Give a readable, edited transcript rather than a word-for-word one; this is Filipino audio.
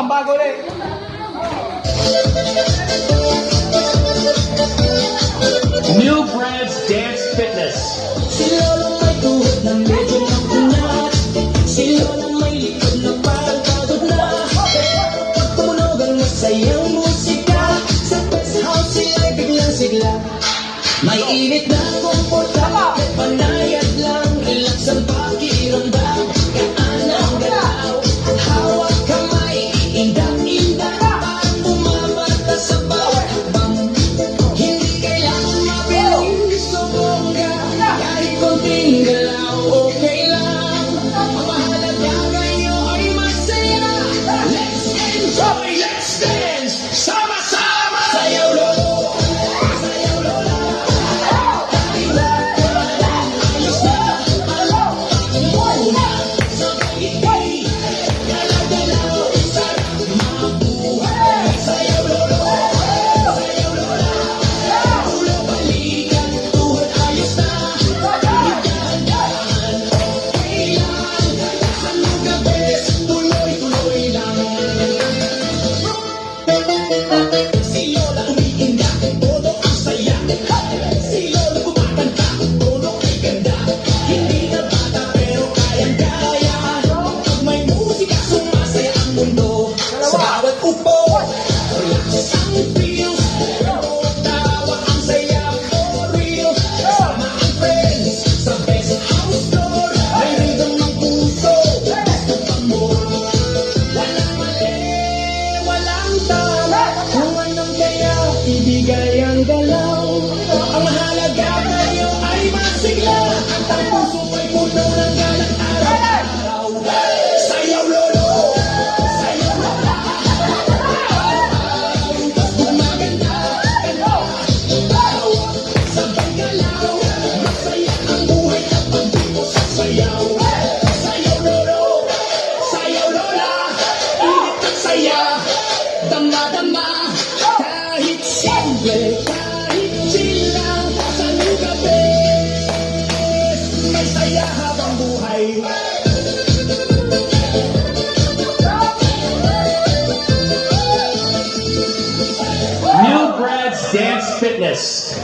pambago ulit. New Brad's Dance Fitness. Si Lolo may tuhod na medyo makunat. Si Lola may likod na parang pagod na. Pag tumunog ang masayang musika, sa best house sila'y biglang sigla. May init na komportable, panayad lang, relax ang pakiramdam. Gaan ang galaw, hawak kamay, indak-indak, parang bumabata sa bawat hakbang. Hindi kailangan mabilis o bongga, kahit konting galaw, okay lang. Ang mahalaga kayo ay masaya. Let's enjoy, let's dance, sama-sama! Sayaw lolo, sayaw lola. Si Lola umiinda, todo ang saya. Si Lola kumakanta, todo ay ganda. Hindi na bata pero kayang-kaya. Pag may musika, sumasaya ang mundo. Sa bawat upo, relax ang feels. Bawat tawa ang saya for real. Kasama ang friends sa best house floor. May rhythm ng puso, basta tambor. Walang mali, walang tama. Kung anong kaya, ibigay ang galaw. Ang mahalaga kayo ay masigla. Ang taong puso ay puno ng galang araw-araw. Sayaw lolo, sayaw lola. Tas gumaganda, tawa, sabay galaw. Masaya ang buhay kapag di mo sasayaw. Sayaw lolo, sayaw lola. Init at saya, dama-dama. Kahit simple, kahit chill lang, sa gabi, may saya habang buhay. New Brad's Dance Fitness.